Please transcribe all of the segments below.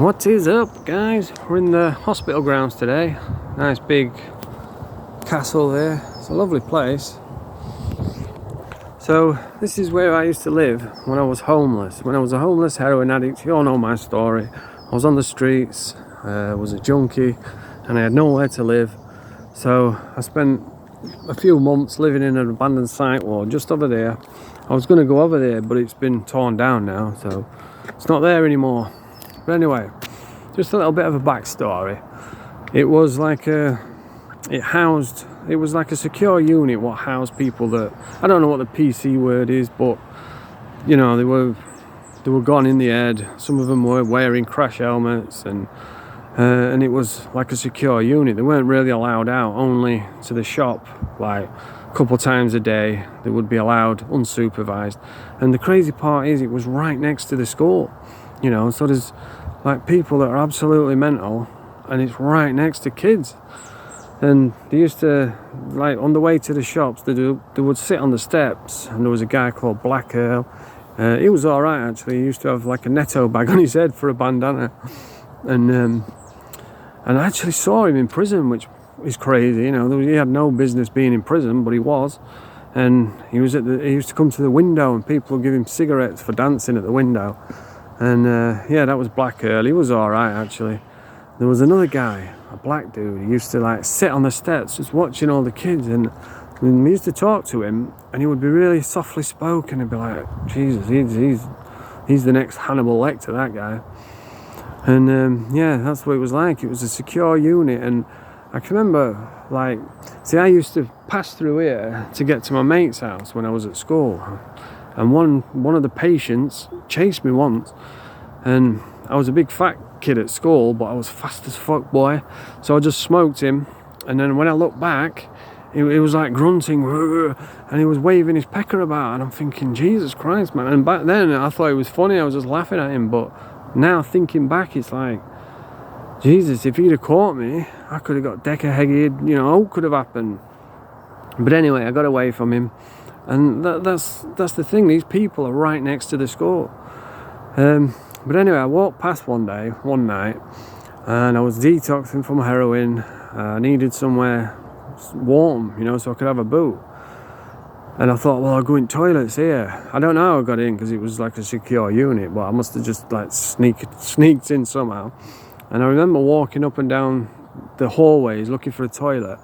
What is up, guys? We're in the hospital grounds today. Nice big castle there. It's a lovely place. So this is where I used to live when I was homeless. When I was a homeless heroin addict, you all know my story. I was on the streets, was a junkie, and I had nowhere to live. So I spent a few months living in an abandoned psych ward just over there. I was going to go over there, but it's been torn down now, so it's not there anymore. But anyway, just a little bit of a backstory. It was like it was like a secure unit what housed people that, I don't know what the PC word is, but you know, they were gone in the head. Some of them were wearing crash helmets, and it was like a secure unit. They weren't really allowed out, only to the shop like a couple times a day. They would be allowed unsupervised. And the crazy part is, it was right next to the school, you know, so there's like people that are absolutely mental, and it's right next to kids. And they used to, like, on the way to the shops, they would sit on the steps, and there was a guy called Black Earl. He was all right, actually. He used to have like a netto bag on his head for a bandana, and I actually saw him in prison, which is crazy. You know, he had no business being in prison, but he was. And he used to come to the window, and people would give him cigarettes for dancing at the window. And yeah, that was Black Earl. He was all right, actually. There was another guy, a black dude. He used to like sit on the steps just watching all the kids, and we used to talk to him, and he would be really softly spoken and be like, Jesus, he's the next Hannibal Lecter, that guy. And yeah, that's what it was like. It was a secure unit. And I can remember, like, see, I used to pass through here to get to my mate's house when I was at school. And one of the patients chased me once, and I was a big fat kid at school, but I was fast as fuck, boy. So I just smoked him, and then when I looked back, he was like grunting, and he was waving his pecker about, and I'm thinking, Jesus Christ, man. And back then I thought it was funny, I was just laughing at him, but now thinking back, it's like, Jesus, if he'd have caught me, I could have got decker-headed, you know, all could have happened. But anyway, I got away from him. And that's the thing, these people are right next to the school. But anyway, I walked past one night, and I was detoxing from heroin. I needed somewhere warm, you know, so I could have a boot. And I thought, well, I'll go in toilets here. I don't know how I got in, because it was like a secure unit, but I must have just like sneaked in somehow. And I remember walking up and down the hallways looking for a toilet.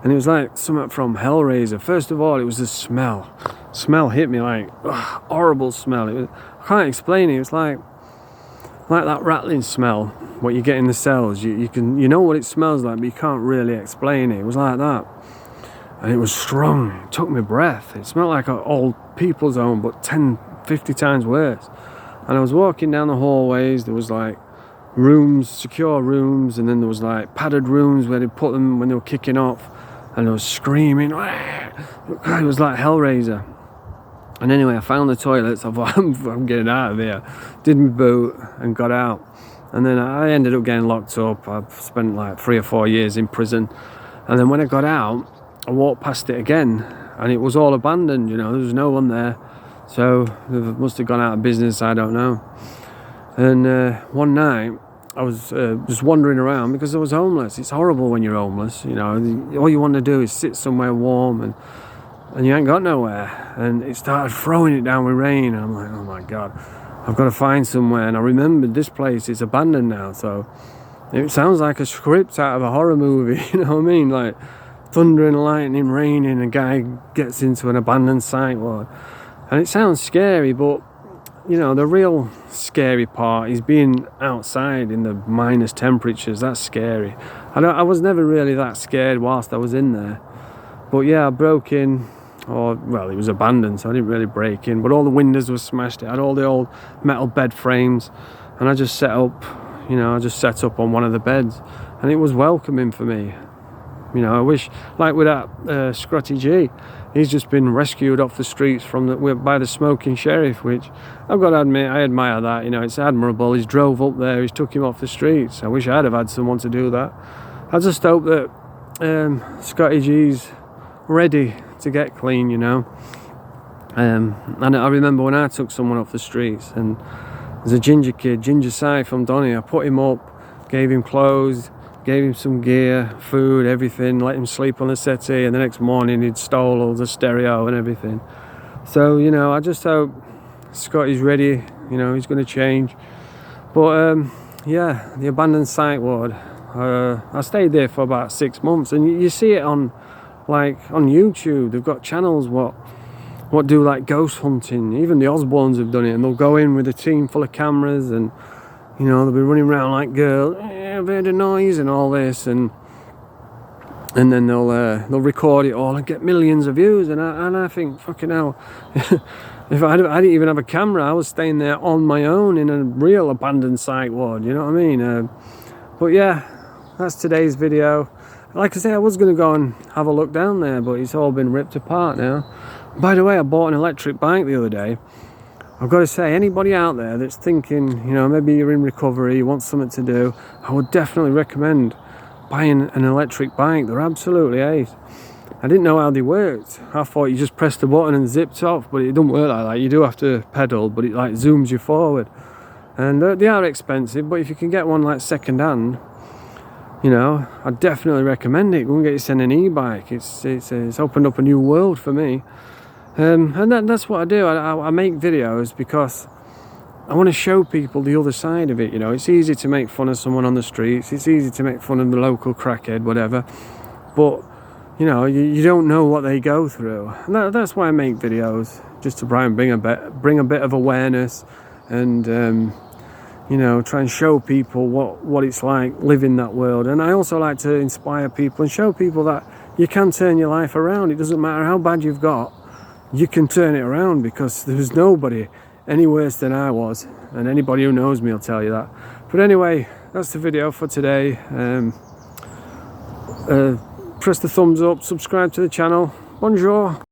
And it was like something from Hellraiser. First of all, it was the smell. Smell hit me like, horrible smell. I can't explain it. It was like that rattling smell, what you get in the cells. You know what it smells like, but you can't really explain it. It was like that. And it was strong. It took my breath. It smelled like an old people's home, but 10, 50 times worse. And I was walking down the hallways. There was like rooms, secure rooms, and then there was like padded rooms where they put them when they were kicking off. And I was screaming. It was like Hellraiser. And anyway, I found the toilets. I thought, I'm getting out of here. Did my boot and got out. And then I ended up getting locked up. I've spent like 3 or 4 years in prison. And then when I got out, I walked past it again, and it was all abandoned, you know, there was no one there. So they must have gone out of business, I don't know. And one night, I was just wandering around because I was homeless. It's horrible when you're homeless, you know. All you want to do is sit somewhere warm, and you ain't got nowhere. And it started throwing it down with rain, and I'm like, oh my God, I've got to find somewhere. And I remembered this place is abandoned now, so it sounds like a script out of a horror movie, you know what I mean? Like thunder and lightning, raining, a guy gets into an abandoned psych ward. And it sounds scary, but you know, the real scary part is being outside in the minus temperatures. That's scary. I was never really that scared whilst I was in there. But yeah, I broke in, well, it was abandoned, so I didn't really break in, but all the windows were smashed. It had all the old metal bed frames, and I just set up on one of the beds, and it was welcoming for me. You know, I wish, like with that Scotty G, he's just been rescued off the streets by the smoking sheriff, which I've got to admit, I admire that. You know, it's admirable. He's drove up there, he's took him off the streets. I wish I'd have had someone to do that. I just hope that Scotty G's ready to get clean, you know. And I remember when I took someone off the streets, and There's a ginger kid, Ginger Si from Donny. I put him up, gave him clothes, gave him some gear, food, everything, let him sleep on the settee, and the next morning he'd stole all the stereo and everything. So, you know, I just hope Scotty's ready, you know, he's going to change. But yeah, the abandoned psych ward, I stayed there for about 6 months, and you see it on, like, on YouTube. They've got channels what do like ghost hunting. Even the Osbournes have done it, and they'll go in with a team full of cameras, and you know, they'll be running around like girls, I've heard a noise and all this, and then they'll record it all and get millions of views. And I think, fucking hell, if I didn't even have a camera, I was staying there on my own in a real abandoned psych ward, you know what I mean? But yeah, that's today's video. Like I say, I was going to go and have a look down there, but it's all been ripped apart now. By the way, I bought an electric bike the other day. I've got to say, anybody out there that's thinking, you know, maybe you're in recovery, you want something to do, I would definitely recommend buying an electric bike. They're absolutely ace. I didn't know how they worked. I thought you just pressed the button and zipped off, but it doesn't work like that. You do have to pedal, but it like zooms you forward. And they are expensive, but if you can get one like second hand, you know, I definitely recommend it. Go and get yourself an e-bike. It's opened up a new world for me. And that's what I do. I make videos because I want to show people the other side of it. You know, it's easy to make fun of someone on the streets. It's easy to make fun of the local crackhead, whatever. But, you know, you don't know what they go through. And that's why I make videos, just to try and bring a bit of awareness, and you know, try and show people what it's like living that world. And I also like to inspire people and show people that you can turn your life around. It doesn't matter how bad you've got, you can turn it around, because there's nobody any worse than I was, and anybody who knows me will tell you that. But anyway, that's the video for today. Press the thumbs up, subscribe to the channel. Bonjour.